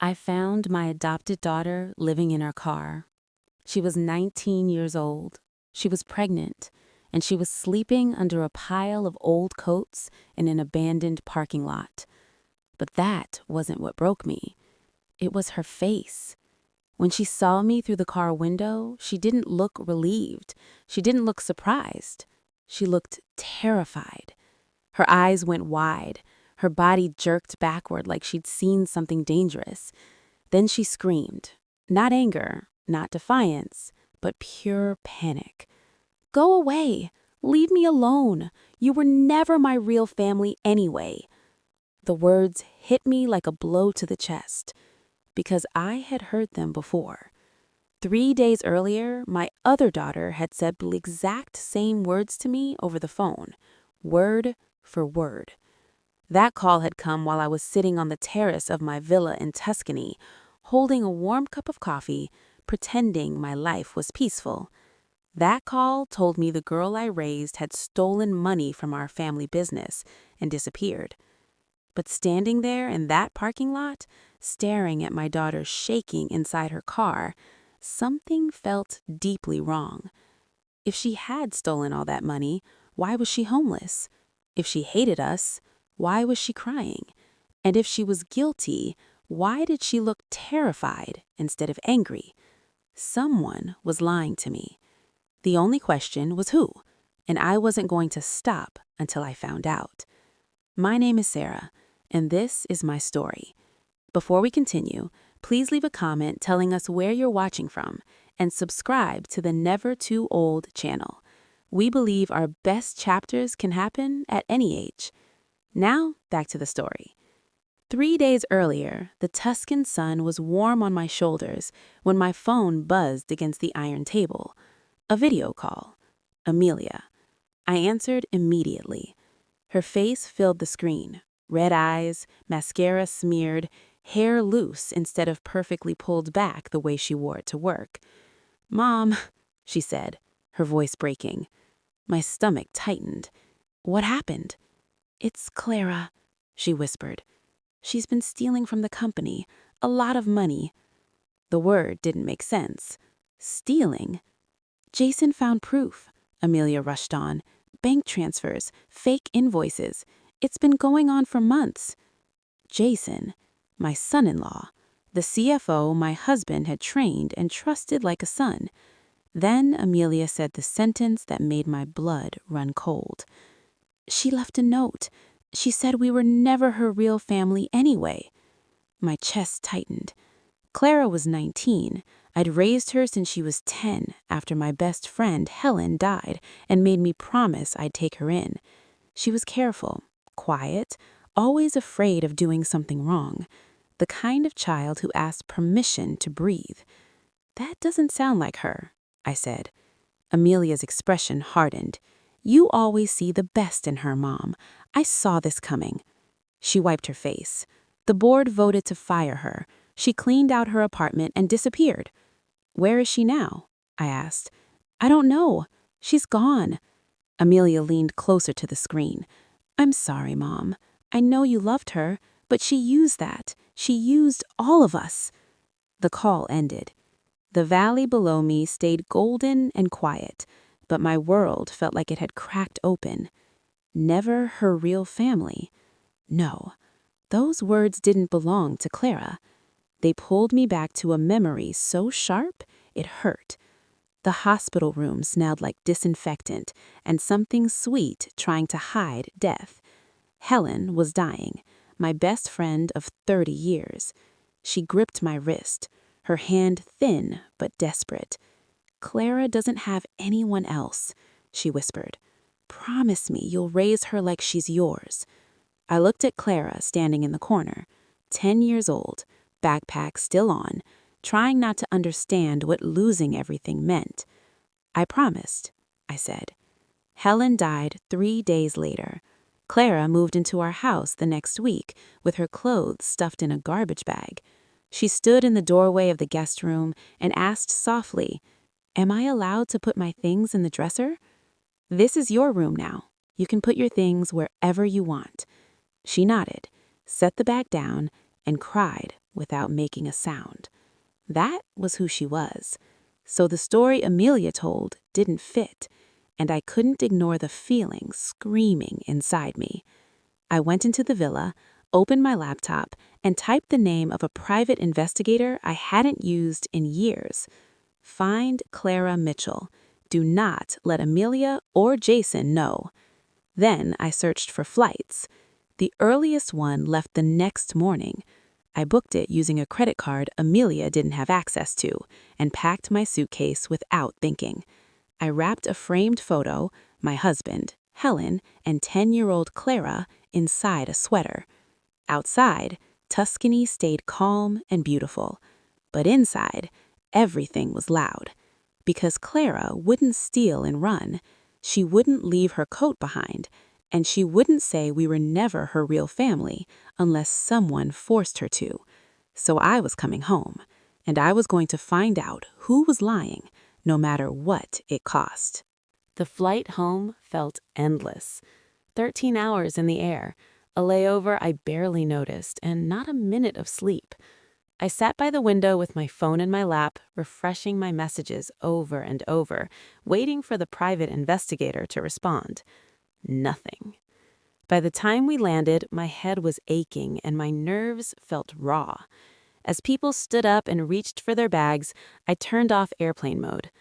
I found my adopted daughter living in our car. She was 19 years old. She was pregnant, and she was sleeping under a pile of old coats in an abandoned parking lot. But that wasn't what broke me. It was her face. When she saw me through the car window, she didn't look relieved. She didn't look surprised. She looked terrified. Her eyes went wide. Her body jerked backward like she'd seen something dangerous. Then she screamed. Not anger, not defiance, but pure panic. "Go away! Leave me alone! You were never my real family anyway!" The words hit me like a blow to the chest, because I had heard them before. 3 days earlier, my other daughter had said the exact same words to me over the phone, word for word. That call had come while I was sitting on the terrace of my villa in Tuscany, holding a warm cup of coffee, pretending my life was peaceful. That call told me the girl I raised had stolen money from our family business and disappeared. But standing there in that parking lot, staring at my daughter shaking inside her car, something felt deeply wrong. If she had stolen all that money, why was she homeless? If she hated us, why was she crying? And if she was guilty, why did she look terrified instead of angry? Someone was lying to me. The only question was who, and I wasn't going to stop until I found out. My name is Sarah, and this is my story. Before we continue, please leave a comment telling us where you're watching from and subscribe to the Never Too Old channel. We believe our best chapters can happen at any age. Now, back to the story. 3 days earlier, the Tuscan sun was warm on my shoulders when my phone buzzed against the iron table. A video call. Amelia. I answered immediately. Her face filled the screen. Red eyes, mascara smeared, hair loose instead of perfectly pulled back the way she wore it to work. "Mom," she said, her voice breaking. My stomach tightened. "What happened?" "It's Clara," she whispered. "She's been stealing from the company, a lot of money." The word didn't make sense. Stealing? "Jason found proof," Amelia rushed on. "Bank transfers, fake invoices. It's been going on for months." Jason, my son-in-law, the CFO my husband had trained and trusted like a son. Then Amelia said the sentence that made my blood run cold. "She left a note. She said we were never her real family anyway." My chest tightened. Clara was 19. I'd raised her since she was 10 after my best friend, Helen, died and made me promise I'd take her in. She was careful, quiet, always afraid of doing something wrong. The kind of child who asked permission to breathe. "That doesn't sound like her," I said. Amelia's expression hardened. "You always see the best in her, Mom. I saw this coming." She wiped her face. The board voted to fire her. She cleaned out her apartment and disappeared. "Where is she now?" I asked. "I don't know. She's gone." Amelia leaned closer to the screen. "I'm sorry, Mom. I know you loved her, but she used that. She used all of us." The call ended. The valley below me stayed golden and quiet, but my world felt like it had cracked open. Never her real family. No, those words didn't belong to Clara. They pulled me back to a memory so sharp it hurt. The hospital room smelled like disinfectant and something sweet trying to hide death. Helen was dying, my best friend of 30 years. She gripped my wrist, her hand thin but desperate. "Clara doesn't have anyone else," she whispered. "Promise me you'll raise her like she's yours." I looked at Clara standing in the corner, 10 years old, backpack still on, trying not to understand what losing everything meant. "I promised," I said. Helen died 3 days later. Clara moved into our house the next week with her clothes stuffed in a garbage bag. She stood in the doorway of the guest room and asked softly, "Am I allowed to put my things in the dresser?" "This is your room now. You can put your things wherever you want." She nodded, set the bag down, and cried without making a sound. That was who she was. So the story Amelia told didn't fit, and I couldn't ignore the feeling screaming inside me. I went into the villa, opened my laptop, and typed the name of a private investigator I hadn't used in years. Find Clara Mitchell. Do not let Amelia or Jason know. Then I searched for flights. The earliest one left the next morning. I booked it using a credit card Amelia didn't have access to, and packed my suitcase without thinking. I wrapped a framed photo, my husband, Helen, and 10-year-old Clara inside a sweater. Outside, Tuscany stayed calm and beautiful. But inside, everything was loud. Because Clara wouldn't steal and run, she wouldn't leave her coat behind, and she wouldn't say we were never her real family unless someone forced her to. So I was coming home, and I was going to find out who was lying, no matter what it cost. The flight home felt endless. 13 hours in the air, a layover I barely noticed, and not a minute of sleep. I sat by the window with my phone in my lap, refreshing my messages over and over, waiting for the private investigator to respond. Nothing. By the time we landed, my head was aching and my nerves felt raw. As people stood up and reached for their bags, I turned off airplane mode.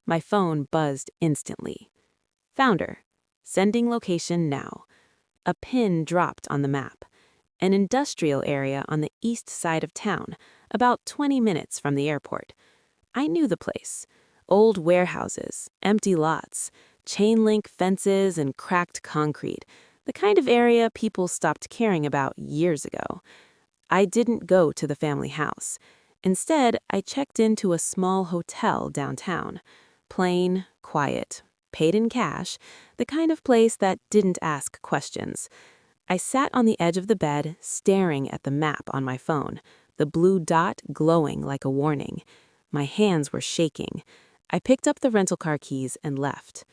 My phone buzzed instantly. Found her. Sending location now. A pin dropped on the map. An industrial area on the east side of town, about 20 minutes from the airport. I knew the place. Old warehouses, empty lots, chain-link fences, and cracked concrete. The kind of area people stopped caring about years ago. I didn't go to the family house. Instead, I checked into a small hotel downtown. Plain, quiet, paid in cash, the kind of place that didn't ask questions. I sat on the edge of the bed, staring at the map on my phone, the blue dot glowing like a warning. My hands were shaking. I picked up the rental car keys and left.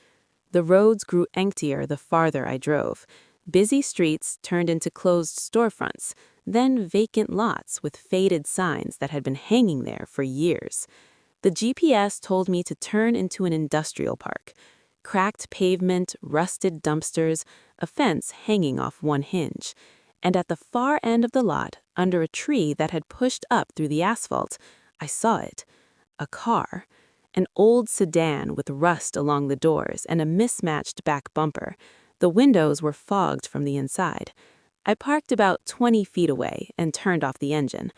The roads grew emptier the farther I drove. Busy streets turned into closed storefronts, then vacant lots with faded signs that had been hanging there for years. The GPS told me to turn into an industrial park. Cracked pavement, rusted dumpsters, a fence hanging off one hinge. And at the far end of the lot, under a tree that had pushed up through the asphalt, I saw it. A car. An old sedan with rust along the doors and a mismatched back bumper. The windows were fogged from the inside. I parked about 20 feet away and turned off the engine.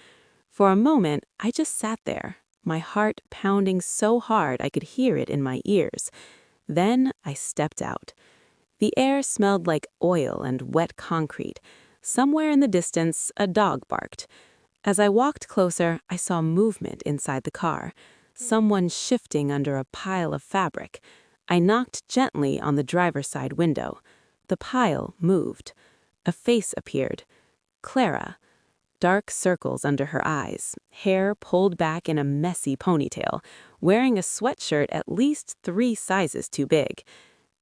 For a moment, I just sat there, my heart pounding so hard I could hear it in my ears. Then I stepped out. The air smelled like oil and wet concrete. Somewhere in the distance, a dog barked. As I walked closer, I saw movement inside the car. Someone shifting under a pile of fabric. I knocked gently on the driver's side window. The pile moved. A face appeared. Clara. Dark circles under her eyes, hair pulled back in a messy ponytail, wearing a sweatshirt at least 3 sizes too big.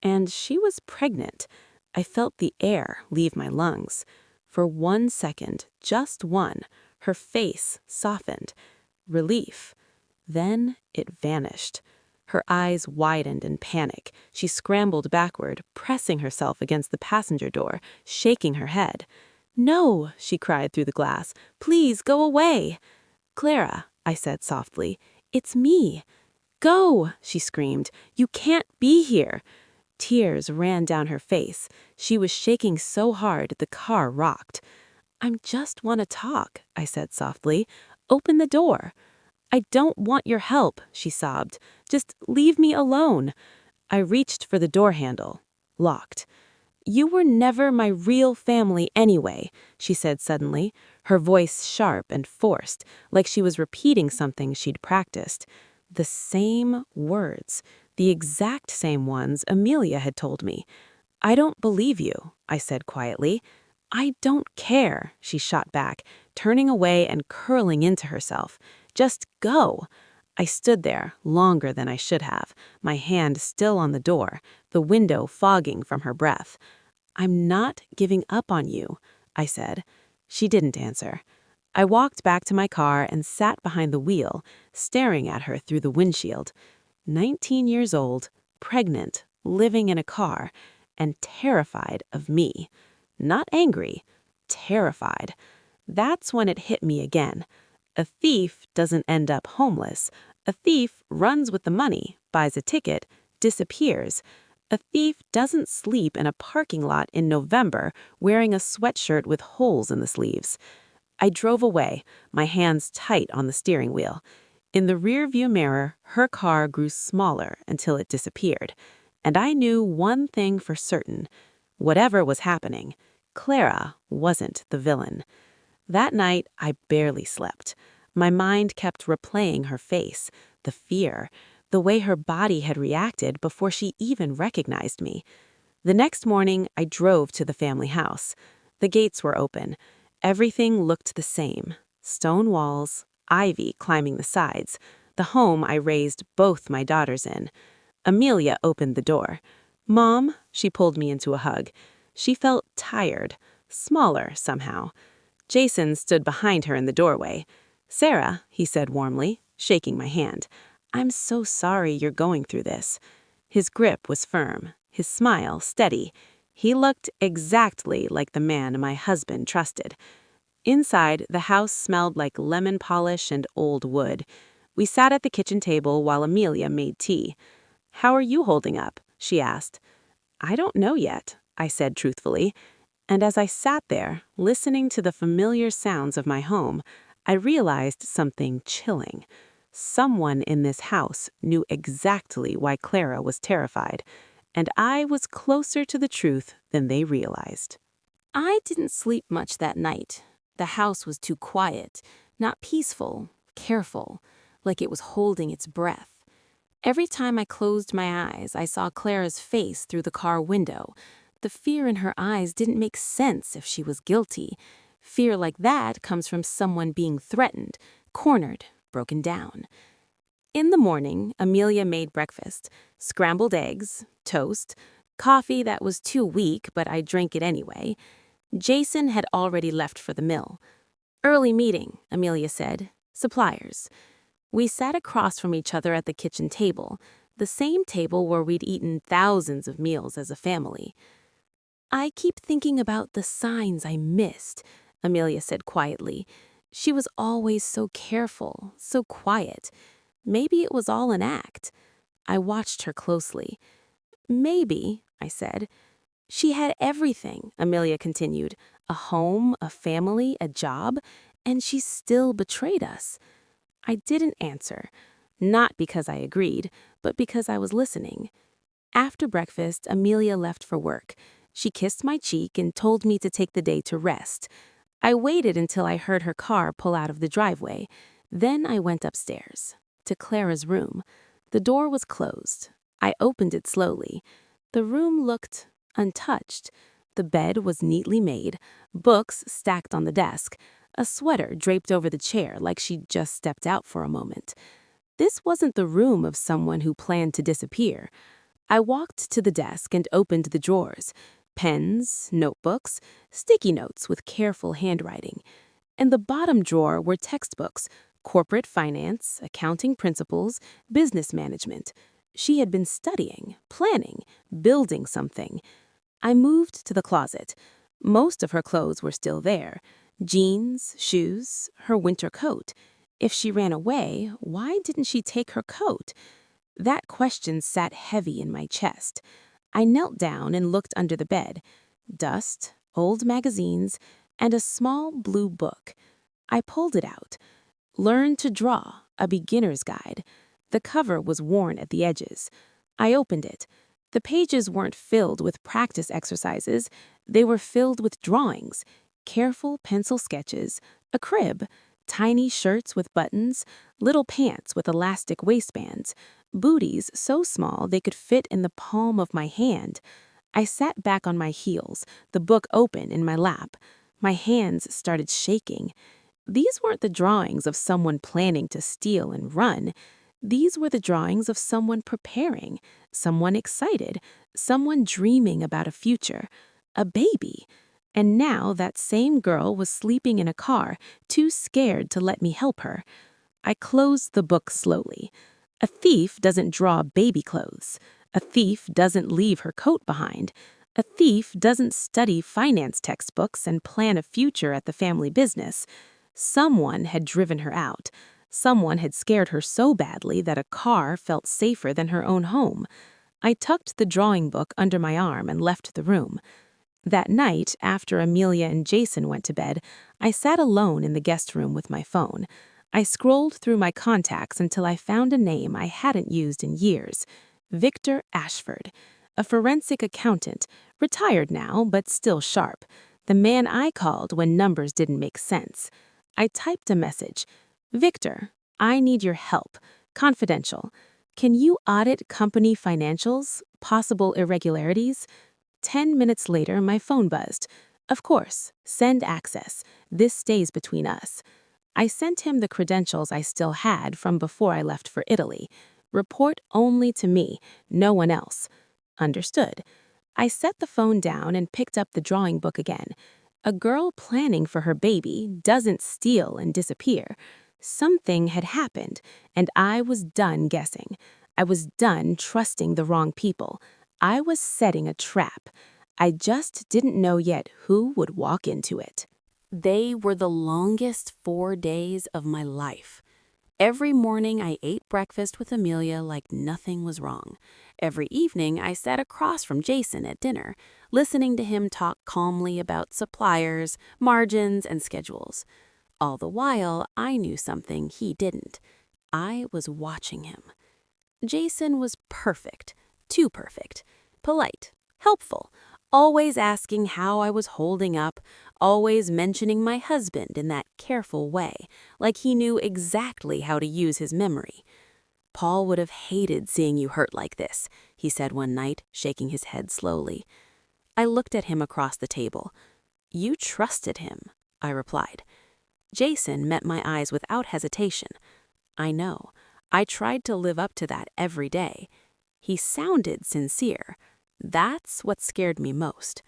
And she was pregnant. I felt the air leave my lungs. For 1 second, just one, her face softened. Relief. Then it vanished. Her eyes widened in panic. She scrambled backward, pressing herself against the passenger door, shaking her head. "No," she cried through the glass. "Please go away." "Clara," I said softly, "it's me." "Go," she screamed. "You can't be here." Tears ran down her face. She was shaking so hard the car rocked. "I just want to talk," I said softly. "Open the door." "I don't want your help," she sobbed. "Just leave me alone." I reached for the door handle. Locked. "You were never my real family anyway," she said suddenly, her voice sharp and forced, like she was repeating something she'd practiced. The same words, the exact same ones Amelia had told me. "I don't believe you," I said quietly. "I don't care," she shot back, turning away and curling into herself. "Just go." I stood there longer than I should have, my hand still on the door, the window fogging from her breath. "I'm not giving up on you," I said. She didn't answer. I walked back to my car and sat behind the wheel, staring at her through the windshield. 19 years old, pregnant, living in a car, and terrified of me. Not angry, terrified. That's when it hit me again. A thief doesn't end up homeless. A thief runs with the money, buys a ticket, disappears. A thief doesn't sleep in a parking lot in November wearing a sweatshirt with holes in the sleeves. I drove away, my hands tight on the steering wheel. In the rearview mirror, her car grew smaller until it disappeared. And I knew one thing for certain. Whatever was happening, Clara wasn't the villain. That night, I barely slept. My mind kept replaying her face, the fear, the way her body had reacted before she even recognized me. The next morning, I drove to the family house. The gates were open. Everything looked the same. Stone walls, ivy climbing the sides, the home I raised both my daughters in. Amelia opened the door. "Mom," she pulled me into a hug. She felt tired, smaller somehow. Jason stood behind her in the doorway. "Sarah," he said warmly, shaking my hand, "I'm so sorry you're going through this." His grip was firm, his smile steady. He looked exactly like the man my husband trusted. Inside, the house smelled like lemon polish and old wood. We sat at the kitchen table while Amelia made tea. "How are you holding up?" she asked. "I don't know yet," I said truthfully. And as I sat there, listening to the familiar sounds of my home, I realized something chilling. Someone in this house knew exactly why Clara was terrified, and I was closer to the truth than they realized. I didn't sleep much that night. The house was too quiet, not peaceful, careful, like it was holding its breath. Every time I closed my eyes, I saw Clara's face through the car window. The fear in her eyes didn't make sense if she was guilty. Fear like that comes from someone being threatened, cornered, broken down. In the morning, Amelia made breakfast: scrambled eggs, toast, coffee that was too weak, but I drank it anyway. Jason had already left for the mill. "Early meeting," Amelia said. "Suppliers." We sat across from each other at the kitchen table, the same table where we'd eaten thousands of meals as a family. "I keep thinking about the signs I missed," Amelia said quietly. "She was always so careful, so quiet. Maybe it was all an act." I watched her closely. "Maybe," I said. "She had everything," Amelia continued. "A home, a family, a job, and she still betrayed us." I didn't answer, not because I agreed, but because I was listening. After breakfast, Amelia left for work. She kissed my cheek and told me to take the day to rest. I waited until I heard her car pull out of the driveway. Then I went upstairs, to Clara's room. The door was closed. I opened it slowly. The room looked untouched. The bed was neatly made, books stacked on the desk, a sweater draped over the chair like she'd just stepped out for a moment. This wasn't the room of someone who planned to disappear. I walked to the desk and opened the drawers. Pens, notebooks, sticky notes with careful handwriting. In the bottom drawer were textbooks: corporate finance, accounting principles, business management. She had been studying, planning, building something. I moved to the closet. Most of her clothes were still there: jeans, shoes, her winter coat. If she ran away, why didn't she take her coat? That question sat heavy in my chest. I knelt down and looked under the bed. Dust, old magazines, and a small blue book. I pulled it out. "Learn to Draw, a Beginner's Guide." The cover was worn at the edges. I opened it. The pages weren't filled with practice exercises. They were filled with drawings, careful pencil sketches, a crib, tiny shirts with buttons, little pants with elastic waistbands, booties so small they could fit in the palm of my hand. I sat back on my heels, the book open in my lap. My hands started shaking. These weren't the drawings of someone planning to steal and run. These were the drawings of someone preparing, someone excited, someone dreaming about a future, a baby. And now that same girl was sleeping in a car, too scared to let me help her. I closed the book slowly. A thief doesn't draw baby clothes. A thief doesn't leave her coat behind. A thief doesn't study finance textbooks and plan a future at the family business. Someone had driven her out. Someone had scared her so badly that a car felt safer than her own home. I tucked the drawing book under my arm and left the room. That night, after Amelia and Jason went to bed, I sat alone in the guest room with my phone. I scrolled through my contacts until I found a name I hadn't used in years. Victor Ashford, a forensic accountant, retired now but still sharp. The man I called when numbers didn't make sense. I typed a message. Victor, I need your help. Confidential. Can you audit company financials? Possible irregularities? 10 minutes later, my phone buzzed. Of course, send access. This stays between us. I sent him the credentials I still had from before I left for Italy. Report only to me, no one else. Understood. I set the phone down and picked up the drawing book again. A girl planning for her baby doesn't steal and disappear. Something had happened, and I was done guessing. I was done trusting the wrong people. I was setting a trap. I just didn't know yet who would walk into it. They were the longest 4 days of my life. Every morning I ate breakfast with Amelia like nothing was wrong. Every evening I sat across from Jason at dinner, listening to him talk calmly about suppliers, margins, and schedules. All the while, I knew something he didn't. I was watching him. Jason was perfect, too perfect, polite, helpful, always asking how I was holding up, always mentioning my husband in that careful way, like he knew exactly how to use his memory. "Paul would have hated seeing you hurt like this," he said one night, shaking his head slowly. I looked at him across the table. "You trusted him," I replied. Jason met my eyes without hesitation. I know. I tried to live up to that every day. He sounded sincere. That's what scared me most.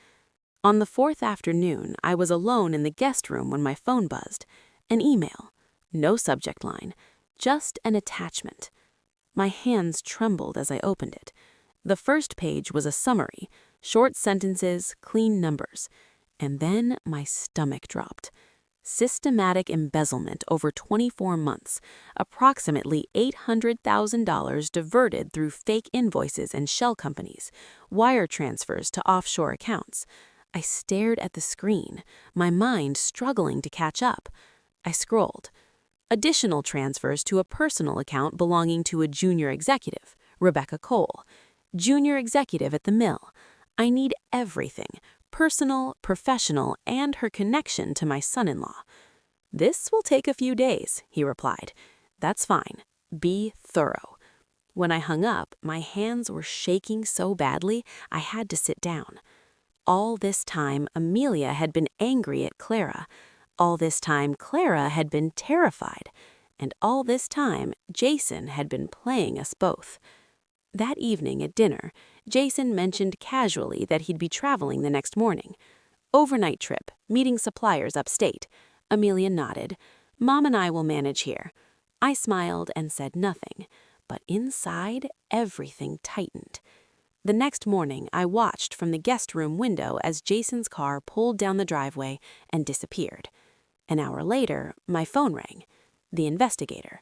On the fourth afternoon, I was alone in the guest room when my phone buzzed. An email. No subject line. Just an attachment. My hands trembled as I opened it. The first page was a summary. Short sentences, clean numbers. And then my stomach dropped. Systematic embezzlement over 24 months, approximately $800,000 diverted through fake invoices and shell companies, wire transfers to offshore accounts. I stared at the screen, my mind struggling to catch up. I scrolled. Additional transfers to a personal account belonging to a junior executive, Rebecca Cole. Junior executive at the mill. I need everything. Personal, professional, and her connection to my son-in-law. "This will take a few days," he replied. "That's fine. Be thorough." When I hung up, my hands were shaking so badly I had to sit down. All this time, Amelia had been angry at Clara. All this time, Clara had been terrified. And all this time, Jason had been playing us both. That evening at dinner, Jason mentioned casually that he'd be traveling the next morning. "Overnight trip, meeting suppliers upstate." Amelia nodded. "Mom and I will manage here." I smiled and said nothing, but inside, everything tightened. The next morning, I watched from the guest room window as Jason's car pulled down the driveway and disappeared. An hour later, my phone rang. The investigator.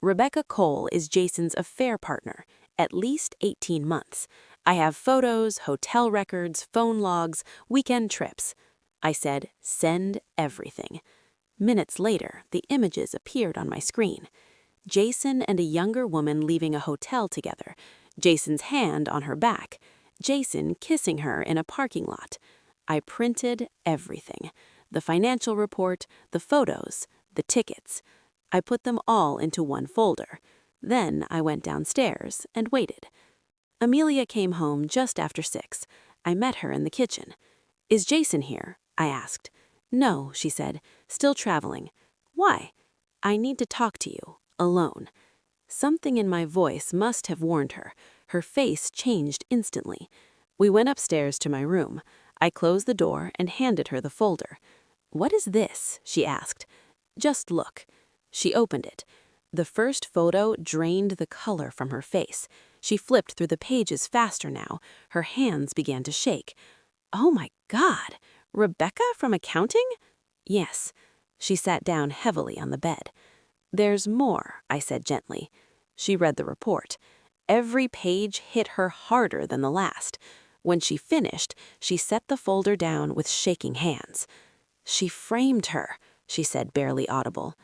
"Rebecca Cole is Jason's affair partner. At least 18 months. I have photos, hotel records, phone logs, weekend trips." I said, "Send everything." Minutes later, the images appeared on my screen. Jason and a younger woman leaving a hotel together. Jason's hand on her back. Jason kissing her in a parking lot. I printed everything. The financial report, the photos, the tickets. I put them all into one folder. Then I went downstairs and waited. Amelia came home just after 6. I met her in the kitchen. "Is Jason here?" I asked. "No," she said, "still traveling." "Why?" "I need to talk to you, alone." Something in my voice must have warned her. Her face changed instantly. We went upstairs to my room. I closed the door and handed her the folder. "What is this?" she asked. "Just look." She opened it. The first photo drained the color from her face. She flipped through the pages faster now. Her hands began to shake. "Oh my God! Rebecca from accounting?" "Yes." She sat down heavily on the bed. "There's more," I said gently. She read the report. Every page hit her harder than the last. When she finished, she set the folder down with shaking hands. "She framed her," she said, barely audible.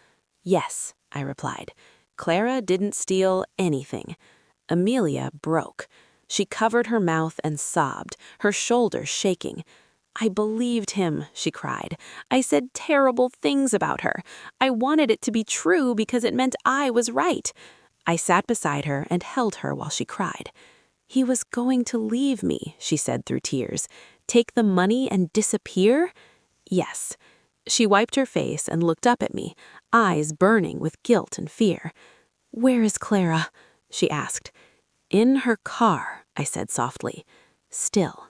"Yes," I replied. "Clara didn't steal anything." Amelia broke. She covered her mouth and sobbed, her shoulders shaking. "I believed him," she cried. "I said terrible things about her. I wanted it to be true because it meant I was right." I sat beside her and held her while she cried. "He was going to leave me," she said through tears. "Take the money and disappear?" "Yes." She wiped her face and looked up at me, eyes burning with guilt and fear. "Where is Clara?" she asked. "In her car," I said softly. "Still."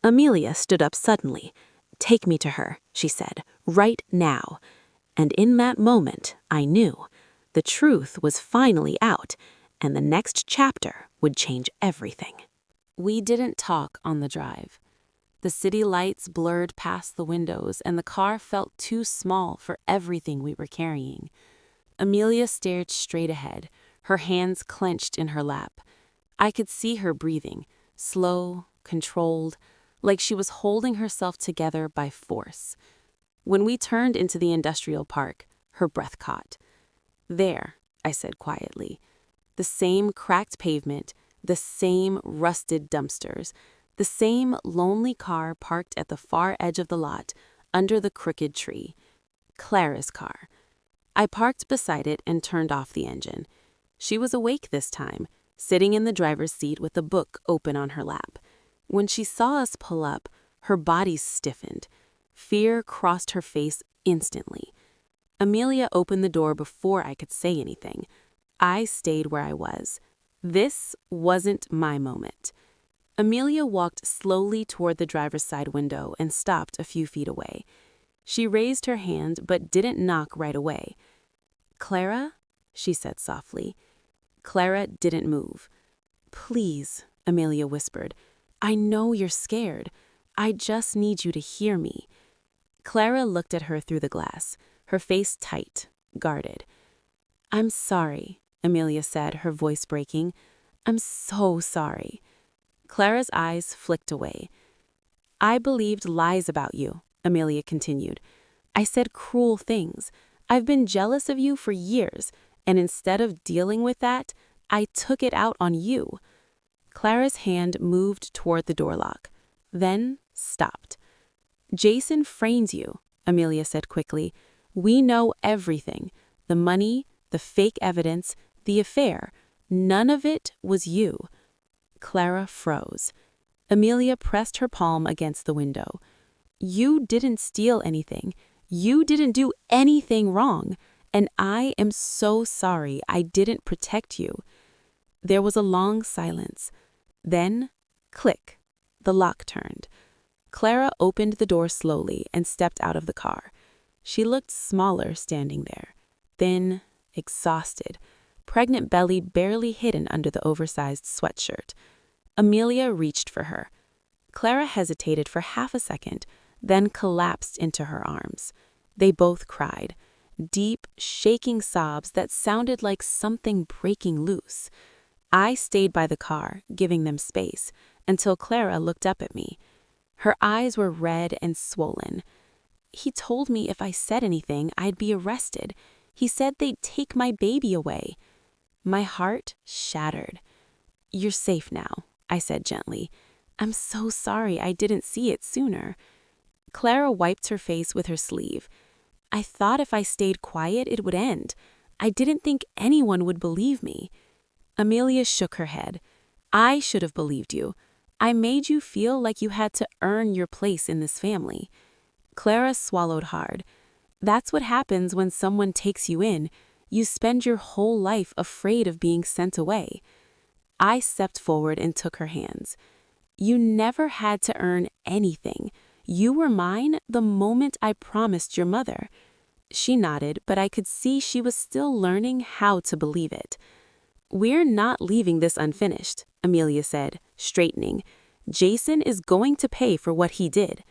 Amelia stood up suddenly. "Take me to her," she said, "right now." And in that moment, I knew. The truth was finally out, and the next chapter would change everything. We didn't talk on the drive. The city lights blurred past the windows, and the car felt too small for everything we were carrying. Amelia stared straight ahead, her hands clenched in her lap. I could see her breathing, slow, controlled, like she was holding herself together by force. When we turned into the industrial park, her breath caught. "There," I said quietly. The same cracked pavement, the same rusted dumpsters, the same lonely car parked at the far edge of the lot, under the crooked tree. Clara's car. I parked beside it and turned off the engine. She was awake this time, sitting in the driver's seat with a book open on her lap. When she saw us pull up, her body stiffened. Fear crossed her face instantly. Amelia opened the door before I could say anything. I stayed where I was. This wasn't my moment. Amelia walked slowly toward the driver's side window and stopped a few feet away. She raised her hand but didn't knock right away. "Clara?" she said softly. Clara didn't move. "Please," Amelia whispered. "I know you're scared. I just need you to hear me." Clara looked at her through the glass, her face tight, guarded. "I'm sorry," Amelia said, her voice breaking. "I'm so sorry." Clara's eyes flicked away. "I believed lies about you," Amelia continued. "I said cruel things. I've been jealous of you for years, and instead of dealing with that, I took it out on you." Clara's hand moved toward the door lock, then stopped. "Jason framed you," Amelia said quickly. "We know everything. The money, the fake evidence, the affair. None of it was you." Clara froze. Amelia pressed her palm against the window. "You didn't steal anything. You didn't do anything wrong. And I am so sorry I didn't protect you." There was a long silence. Then, click, the lock turned. Clara opened the door slowly and stepped out of the car. She looked smaller standing there, thin, exhausted, pregnant belly barely hidden under the oversized sweatshirt. Amelia reached for her. Clara hesitated for half a second, then collapsed into her arms. They both cried, deep, shaking sobs that sounded like something breaking loose. I stayed by the car, giving them space, until Clara looked up at me. Her eyes were red and swollen. "He told me if I said anything, I'd be arrested. He said they'd take my baby away." My heart shattered. "You're safe now," I said gently. "I'm so sorry I didn't see it sooner." Clara wiped her face with her sleeve. "I thought if I stayed quiet, it would end. I didn't think anyone would believe me." Amelia shook her head. "I should have believed you. I made you feel like you had to earn your place in this family." Clara swallowed hard. "That's what happens when someone takes you in. You spend your whole life afraid of being sent away." I stepped forward and took her hands. You never had to earn anything. You were mine the moment I promised your mother." She nodded, but I could see she was still learning how to believe it. "We're not leaving this unfinished," Amelia said, straightening. "Jason is going to pay for what he did."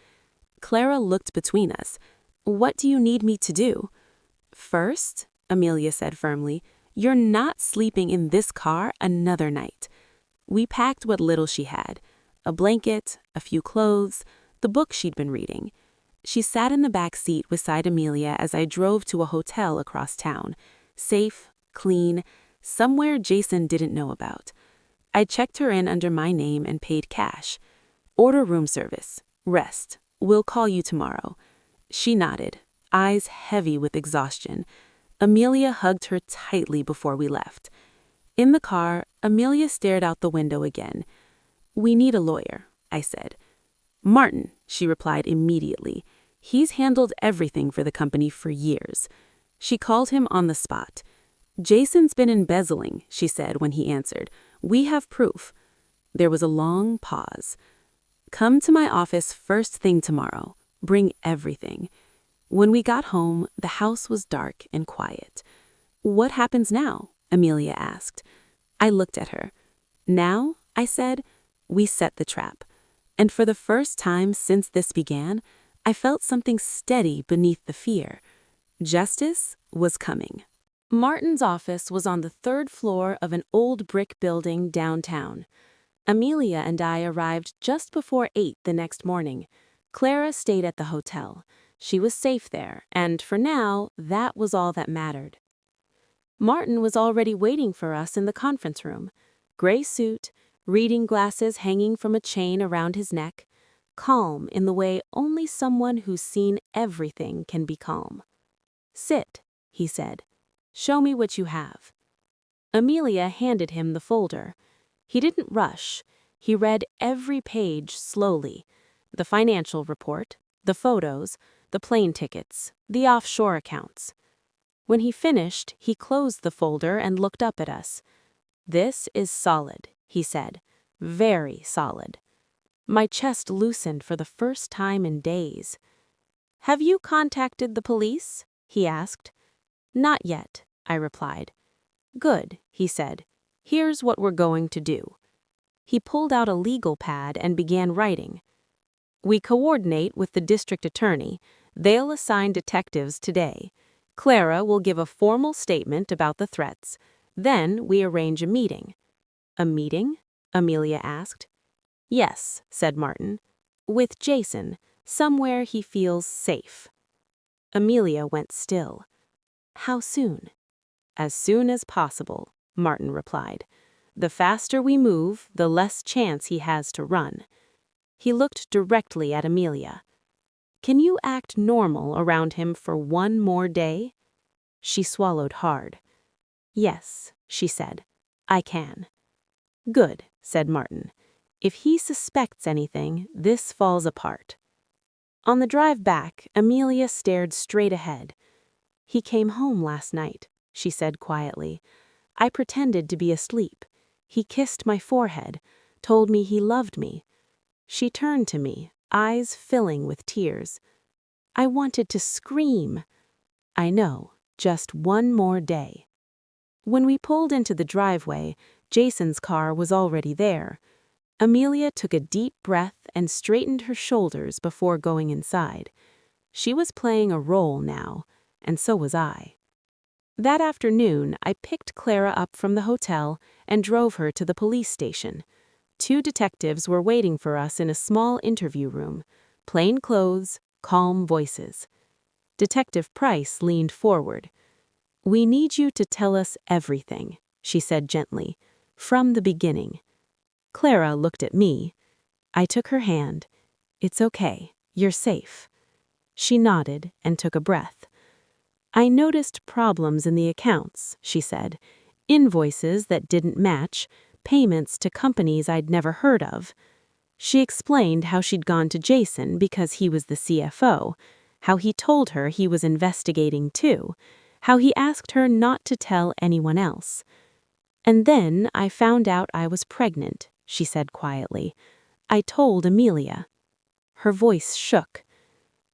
Clara looked between us. "What do you need me to do?" "First," Amelia said firmly, "you're not sleeping in this car another night." We packed what little she had: a blanket, a few clothes, the book she'd been reading. She sat in the back seat beside Amelia as I drove to a hotel across town. Safe, clean, somewhere Jason didn't know about. I checked her in under my name and paid cash. "Order room service. Rest. We'll call you tomorrow." She nodded, eyes heavy with exhaustion. Amelia hugged her tightly before we left. In the car, Amelia stared out the window again. "We need a lawyer," I said. "Martin," she replied immediately. "He's handled everything for the company for years." She called him on the spot. "Jason's been embezzling," she said when he answered. "We have proof." There was a long pause. "Come to my office first thing tomorrow. Bring everything." When we got home, the house was dark and quiet. "What happens now?" Amelia asked. I looked at her. "Now," I said, "we set the trap." And for the first time since this began, I felt something steady beneath the fear. Justice was coming. Martin's office was on the third floor of an old brick building downtown. Amelia and I arrived just before 8 the next morning. Clara stayed at the hotel. She was safe there, and for now, that was all that mattered. Martin was already waiting for us in the conference room. Gray suit, reading glasses hanging from a chain around his neck, calm in the way only someone who's seen everything can be calm. "Sit," he said. "Show me what you have." Amelia handed him the folder. He didn't rush. He read every page slowly. The financial report, the photos, the plane tickets, the offshore accounts. When he finished, he closed the folder and looked up at us. "This is solid," he said. "Very solid." My chest loosened for the first time in days. "Have you contacted the police?" he asked. "Not yet," I replied. "Good," he said. "Here's what we're going to do." He pulled out a legal pad and began writing. "We coordinate with the district attorney. They'll assign detectives today. Clara will give a formal statement about the threats. Then we arrange a meeting." "A meeting?" Amelia asked. "Yes," said Martin. "With Jason, somewhere he feels safe." Amelia went still. "How soon?" "As soon as possible," Martin replied. "The faster we move, the less chance he has to run." He looked directly at Amelia. "Can you act normal around him for one more day?" She swallowed hard. "Yes," she said. "I can." "Good," said Martin. "If he suspects anything, this falls apart." On the drive back, Amelia stared straight ahead. "He came home last night," she said quietly. "I pretended to be asleep. He kissed my forehead, told me he loved me." She turned to me, eyes filling with tears. I wanted to scream. "I know, just one more day." When we pulled into the driveway, Jason's car was already there. Amelia took a deep breath and straightened her shoulders before going inside. She was playing a role now, and so was I. That afternoon, I picked Clara up from the hotel and drove her to the police station. 2 detectives were waiting for us in a small interview room. Plain clothes, calm voices. Detective Price leaned forward. "We need you to tell us everything," she said gently, "from the beginning." Clara looked at me. I took her hand. "It's okay. You're safe." She nodded and took a breath. "I noticed problems in the accounts," she said. "Invoices that didn't match, payments to companies I'd never heard of." She explained how she'd gone to Jason because he was the CFO, how he told her he was investigating too, how he asked her not to tell anyone else. "And then I found out I was pregnant," she said quietly. I told Amelia. Her voice shook.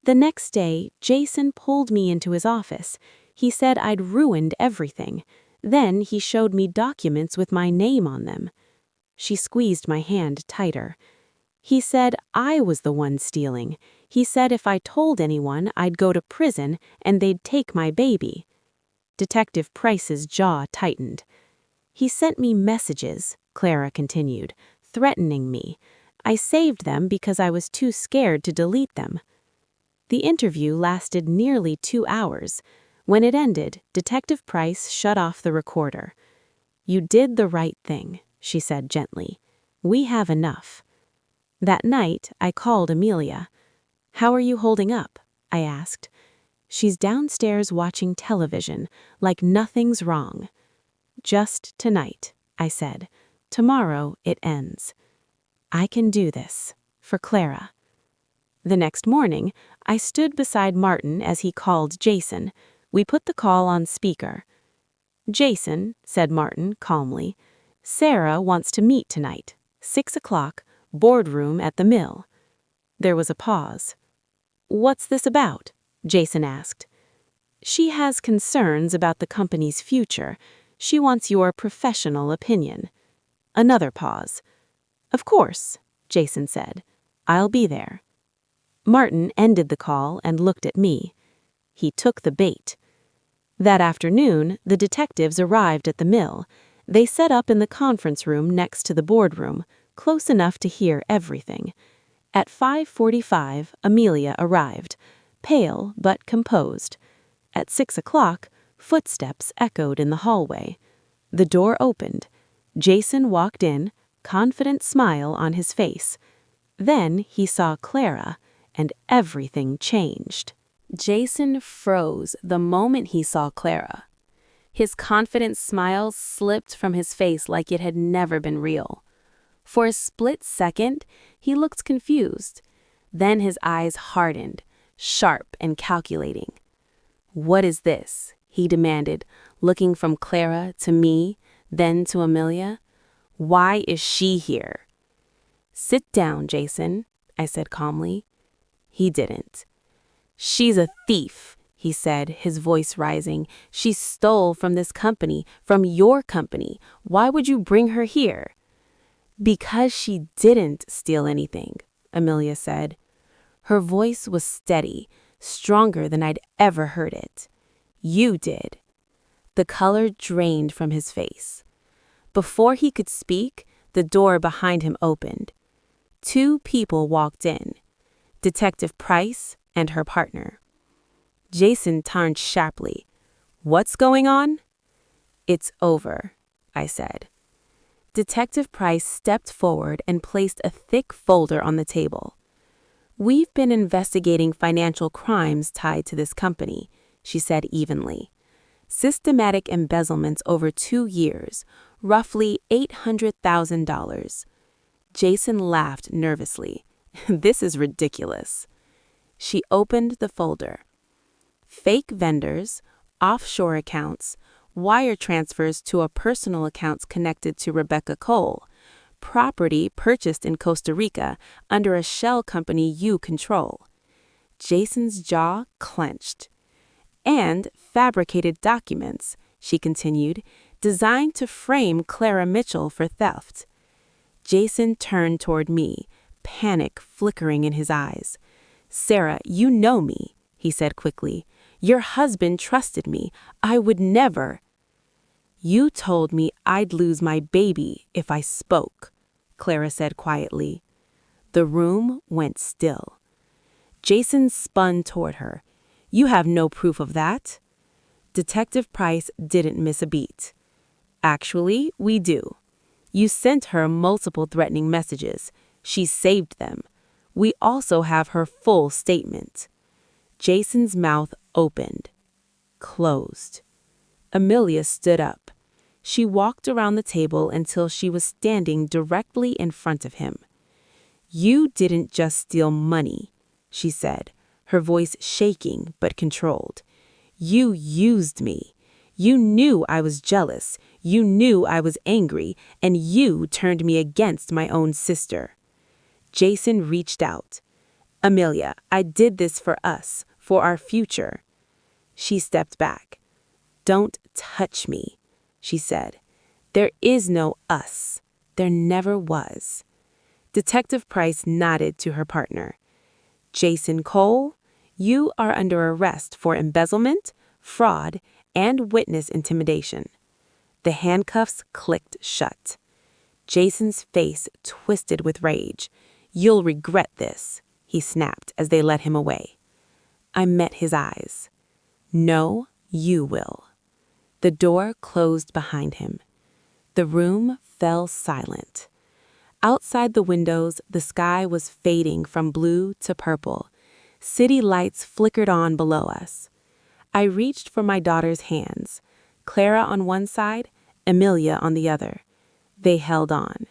The next day, Jason pulled me into his office. He said I'd ruined everything. Then he showed me documents with my name on them. She squeezed my hand tighter. He said I was the one stealing. He said if I told anyone, I'd go to prison and they'd take my baby. Detective Price's jaw tightened. He sent me messages, Clara continued, threatening me. I saved them because I was too scared to delete them. The interview lasted nearly 2 hours. When it ended, Detective Price shut off the recorder. "You did the right thing," she said gently. "We have enough." That night, I called Amelia. "How are you holding up?" I asked. "She's downstairs watching television, like nothing's wrong." "Just tonight," I said. "Tomorrow it ends." I can do this. For Clara. The next morning, I stood beside Martin as he called Jason. We put the call on speaker. "Jason," said Martin calmly, "Sarah wants to meet tonight. 6 o'clock, boardroom at the mill." There was a pause. "What's this about?" Jason asked. "She has concerns about the company's future. She wants your professional opinion." Another pause. "Of course," Jason said. "I'll be there." Martin ended the call and looked at me. He took the bait. That afternoon, the detectives arrived at the mill. They set up in the conference room next to the boardroom, close enough to hear everything. At 5:45, Amelia arrived, pale but composed. At 6 o'clock, footsteps echoed in the hallway. The door opened. Jason walked in, confident smile on his face. Then he saw Clara, and everything changed. Jason froze the moment he saw Clara. His confident smile slipped from his face like it had never been real. For a split second, he looked confused. Then his eyes hardened, sharp and calculating. "What is this?" he demanded, looking from Clara to me, then to Amelia. "Why is she here?" "Sit down, Jason," I said calmly. He didn't. "She's a thief," he said, his voice rising. "She stole from this company, from your company. Why would you bring her here?" "Because she didn't steal anything," Amelia said. Her voice was steady, stronger than I'd ever heard it. "You did." The color drained from his face. Before he could speak, the door behind him opened. 2 people walked in, Detective Price and her partner. Jason turned sharply. "What's going on?" "It's over," I said. Detective Price stepped forward and placed a thick folder on the table. "We've been investigating financial crimes tied to this company," she said evenly. "Systematic embezzlements over 2 years, roughly $800,000. Jason laughed nervously. "This is ridiculous." She opened the folder. Fake vendors, offshore accounts, wire transfers to a personal accounts connected to Rebecca Cole, property purchased in Costa Rica under a shell company you control. Jason's jaw clenched. "And fabricated documents," she continued, "designed to frame Clara Mitchell for theft." Jason turned toward me, panic flickering in his eyes. "Sarah, you know me," he said quickly. "Your husband trusted me. I would never." "You told me I'd lose my baby if I spoke," Clara said quietly. The room went still. Jason spun toward her. "You have no proof of that?" Detective Price didn't miss a beat. "Actually, we do. You sent her multiple threatening messages. She saved them. We also have her full statement." Jason's mouth opened, closed. Amelia stood up. She walked around the table until she was standing directly in front of him. "You didn't just steal money," she said, her voice shaking but controlled. "You used me. You knew I was jealous. You knew I was angry, and you turned me against my own sister." Jason reached out. "Amelia, I did this for us, for our future." She stepped back. "Don't touch me," she said. "There is no us. There never was." Detective Price nodded to her partner. "Jason Cole, you are under arrest for embezzlement, fraud, and witness intimidation." The handcuffs clicked shut. Jason's face twisted with rage. "You'll regret this," he snapped as they led him away. I met his eyes. "No, you will." The door closed behind him. The room fell silent. Outside the windows, the sky was fading from blue to purple. City lights flickered on below us. I reached for my daughter's hands, Clara on one side, Amelia on the other. They held on.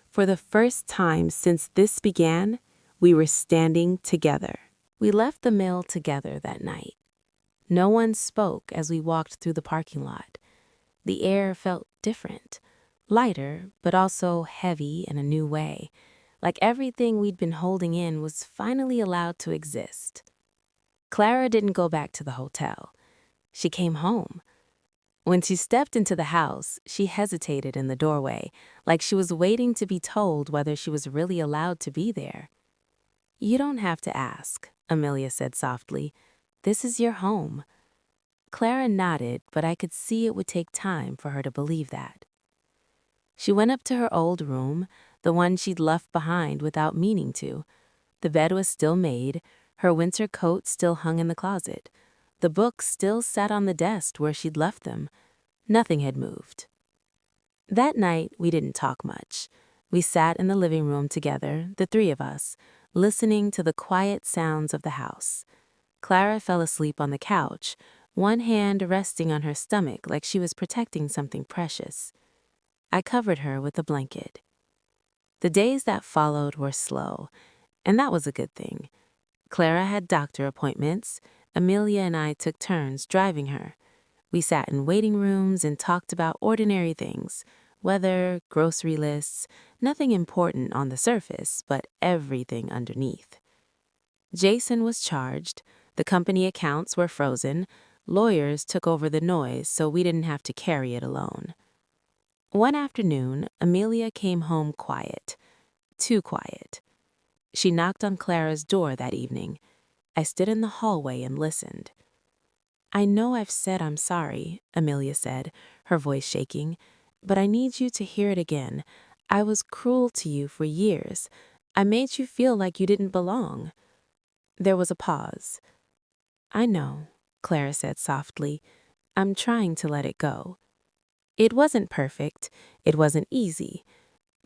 For the first time since this began, we were standing together. We left the mill together that night. No one spoke as we walked through the parking lot. The air felt different, lighter, but also heavy in a new way, like everything we'd been holding in was finally allowed to exist. Clara didn't go back to the hotel. She came home. When she stepped into the house, she hesitated in the doorway, like she was waiting to be told whether she was really allowed to be there. "You don't have to ask," Amelia said softly. "This is your home." Clara nodded, but I could see it would take time for her to believe that. She went up to her old room, the one she'd left behind without meaning to. The bed was still made, her winter coat still hung in the closet. The books still sat on the desk where she'd left them. Nothing had moved. That night, we didn't talk much. We sat in the living room together, the three of us, listening to the quiet sounds of the house. Clara fell asleep on the couch, one hand resting on her stomach like she was protecting something precious. I covered her with a blanket. The days that followed were slow, and that was a good thing. Clara had doctor appointments. Amelia and I took turns driving her. We sat in waiting rooms and talked about ordinary things, weather, grocery lists, nothing important on the surface, but everything underneath. Jason was charged, the company accounts were frozen, lawyers took over the noise so we didn't have to carry it alone. One afternoon, Amelia came home quiet, too quiet. She knocked on Clara's door that evening. I stood in the hallway and listened. "I know I've said I'm sorry," Amelia said, her voice shaking, "but I need you to hear it again. I was cruel to you for years. I made you feel like you didn't belong." There was a pause. "I know," Clara said softly. "I'm trying to let it go." It wasn't perfect, it wasn't easy,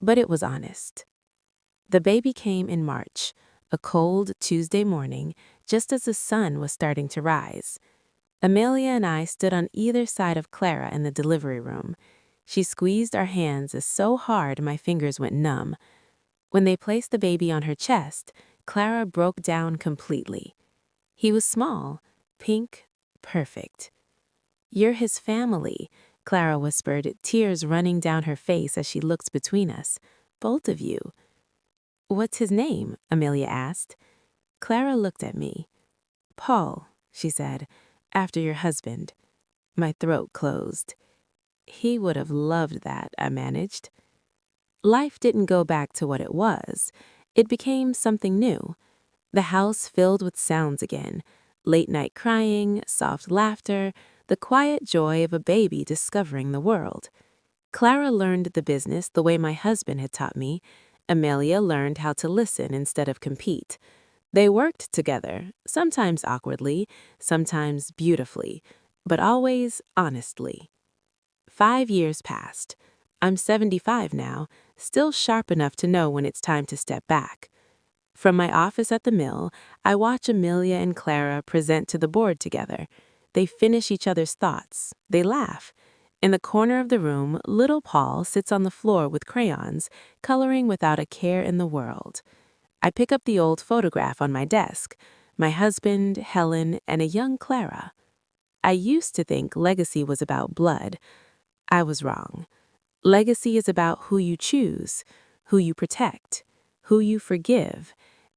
but it was honest. The baby came in March, a cold Tuesday morning, just as the sun was starting to rise. Amelia and I stood on either side of Clara in the delivery room. She squeezed our hands so hard my fingers went numb. When they placed the baby on her chest, Clara broke down completely. He was small, pink, perfect. "You're his family," Clara whispered, tears running down her face as she looked between us. "Both of you." "What's his name?" Amelia asked. Clara looked at me. "Paul," she said, "after your husband." My throat closed. "He would have loved that," I managed. Life didn't go back to what it was. It became something new. The house filled with sounds again. Late night crying, soft laughter, the quiet joy of a baby discovering the world. Clara learned the business the way my husband had taught me. Amelia learned how to listen instead of compete. They worked together, sometimes awkwardly, sometimes beautifully, but always honestly. 5 years passed. I'm 75 now, still sharp enough to know when it's time to step back. From my office at the mill, I watch Amelia and Clara present to the board together. They finish each other's thoughts. They laugh. In the corner of the room, little Paul sits on the floor with crayons, coloring without a care in the world. I pick up the old photograph on my desk, my husband, Helen, and a young Clara. I used to think legacy was about blood. I was wrong. Legacy is about who you choose, who you protect, who you forgive,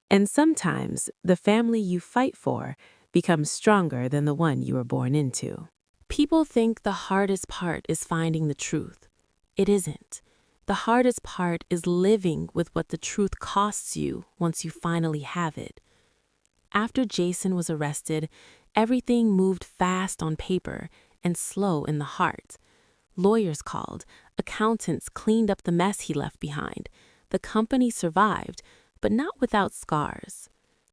and sometimes the family you fight for becomes stronger than the one you were born into. People think the hardest part is finding the truth. It isn't. The hardest part is living with what the truth costs you once you finally have it. After Jason was arrested, everything moved fast on paper and slow in the heart. Lawyers called, accountants cleaned up the mess he left behind. The company survived, but not without scars.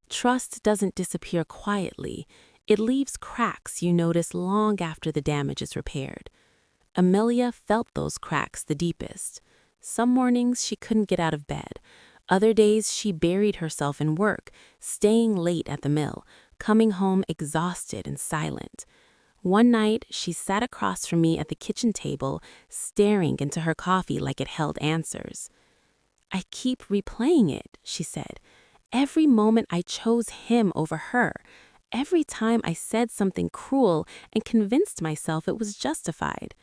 Trust doesn't disappear quietly. It leaves cracks you notice long after the damage is repaired. Amelia felt those cracks the deepest. Some mornings she couldn't get out of bed. Other days she buried herself in work, staying late at the mill, coming home exhausted and silent. One night, she sat across from me at the kitchen table, staring into her coffee like it held answers. "I keep replaying it," she said. "Every moment I chose him over her. Every time I said something cruel and convinced myself it was justified."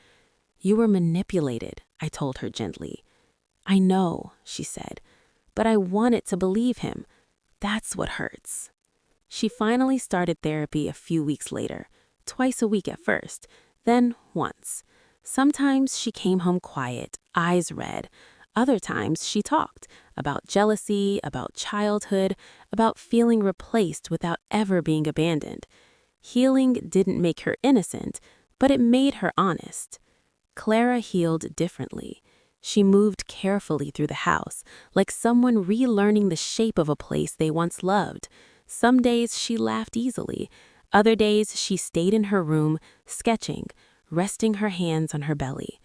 "You were manipulated," I told her gently. "I know," she said, "but I wanted to believe him. That's what hurts." She finally started therapy a few weeks later. Twice a week at first, then once. Sometimes she came home quiet, eyes red. Other times she talked about jealousy, about childhood, about feeling replaced without ever being abandoned. Healing didn't make her innocent, but it made her honest. Clara healed differently. She moved carefully through the house, like someone relearning the shape of a place they once loved. Some days she laughed easily. Other days, she stayed in her room, sketching, resting her hands on her belly.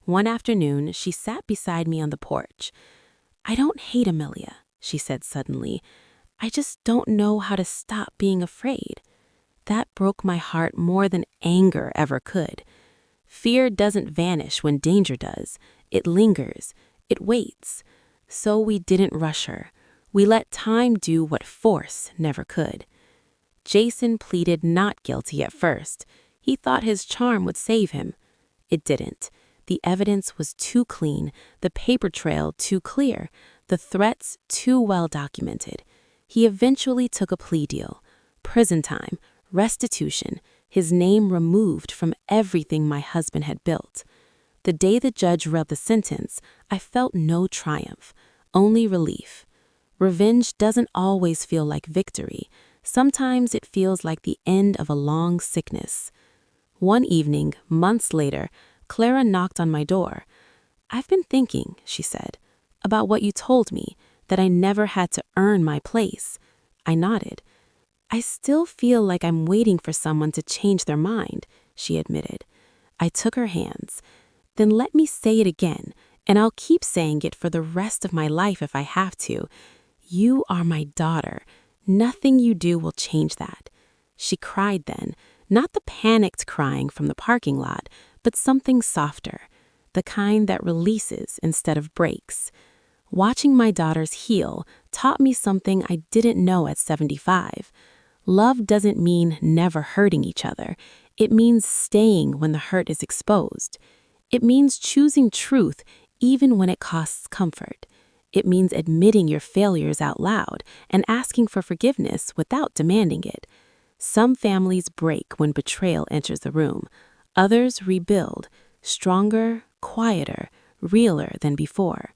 One afternoon, she sat beside me on the porch. "I don't hate Amelia," she said suddenly. "I just don't know how to stop being afraid." That broke my heart more than anger ever could. Fear doesn't vanish when danger does. It lingers. It waits. So we didn't rush her. We let time do what force never could. Jason pleaded not guilty at first. He thought his charm would save him. It didn't. The evidence was too clean, the paper trail too clear, the threats too well documented. He eventually took a plea deal. Prison time, restitution, his name removed from everything my husband had built. The day the judge read the sentence, I felt no triumph, only relief. Revenge doesn't always feel like victory. Sometimes it feels like the end of a long sickness. One evening, months later, Clara knocked on my door. "I've been thinking," she said, "about what you told me, that I never had to earn my place." I nodded. "I still feel like I'm waiting for someone to change their mind," she admitted. I took her hands. "Then let me say it again, and I'll keep saying it for the rest of my life if I have to. You are my daughter. Nothing you do will change that." She cried then, not the panicked crying from the parking lot, but something softer, the kind that releases instead of breaks. Watching my daughters heal taught me something I didn't know at 75. Love doesn't mean never hurting each other. It means staying when the hurt is exposed. It means choosing truth even when it costs comfort. It means admitting your failures out loud and asking for forgiveness without demanding it. Some families break when betrayal enters the room. Others rebuild, stronger, quieter, realer than before.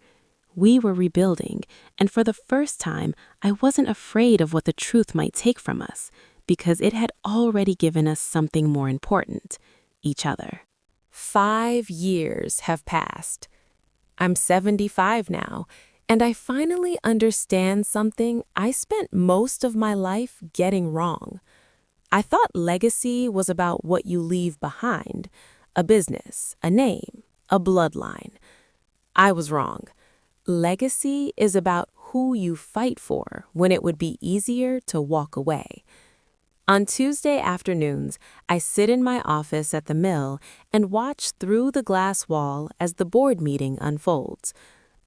We were rebuilding, and for the first time, I wasn't afraid of what the truth might take from us, because it had already given us something more important, each other. 5 years have passed. I'm 75 now, and I finally understand something I spent most of my life getting wrong. I thought legacy was about what you leave behind, a business, a name, a bloodline. I was wrong. Legacy is about who you fight for when it would be easier to walk away. On Tuesday afternoons, I sit in my office at the mill and watch through the glass wall as the board meeting unfolds.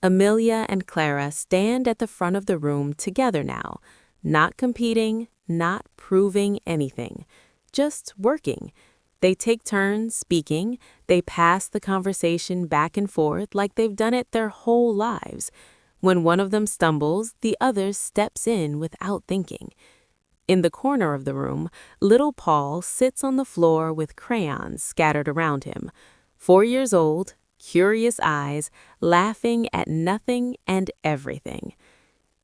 Amelia and Clara stand at the front of the room together now, not competing, not proving anything, just working. They take turns speaking, they pass the conversation back and forth like they've done it their whole lives. When one of them stumbles, the other steps in without thinking. In the corner of the room, little Paul sits on the floor with crayons scattered around him. 4 years old, curious eyes, laughing at nothing and everything.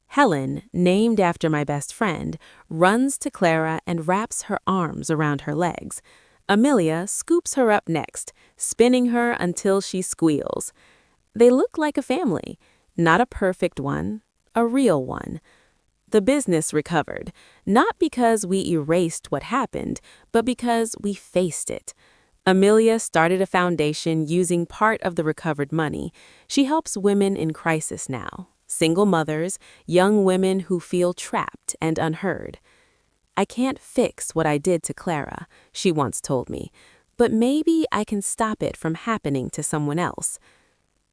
Helen, named after my best friend, runs to Clara and wraps her arms around her legs. Amelia scoops her up next, spinning her until she squeals. They look like a family, not a perfect one, a real one. The business recovered, not because we erased what happened, but because we faced it. Amelia started a foundation using part of the recovered money. She helps women in crisis now, single mothers, young women who feel trapped and unheard. "I can't fix what I did to Clara," she once told me, "but maybe I can stop it from happening to someone else."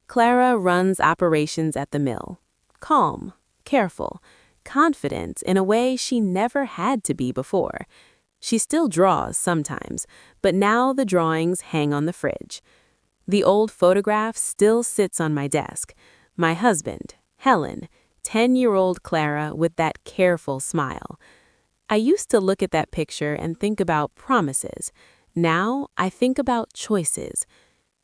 Clara runs operations at the mill. Calm, careful, confident in a way she never had to be before. She still draws sometimes, but now the drawings hang on the fridge. The old photograph still sits on my desk. My husband, Helen, 10-year-old Clara with that careful smile. I used to look at that picture and think about promises. Now I think about choices.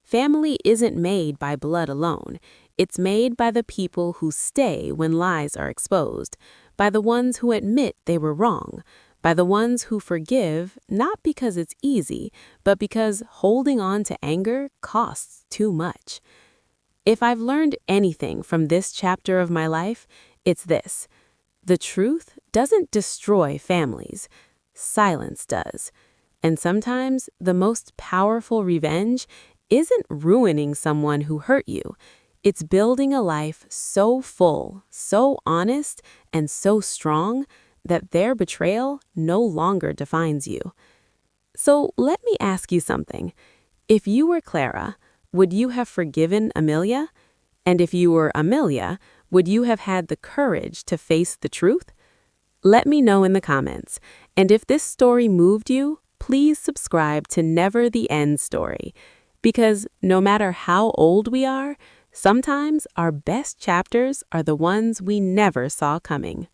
Family isn't made by blood alone. It's made by the people who stay when lies are exposed, by the ones who admit they were wrong, by the ones who forgive, not because it's easy, but because holding on to anger costs too much. If I've learned anything from this chapter of my life, it's this: the truth doesn't destroy families. Silence does. And sometimes the most powerful revenge isn't ruining someone who hurt you. It's building a life so full, so honest, and so strong that their betrayal no longer defines you. So let me ask you something. If you were Clara, would you have forgiven Amelia? And if you were Amelia, would you have had the courage to face the truth? Let me know in the comments. And if this story moved you, please subscribe to Never the End Story. Because no matter how old we are, sometimes our best chapters are the ones we never saw coming.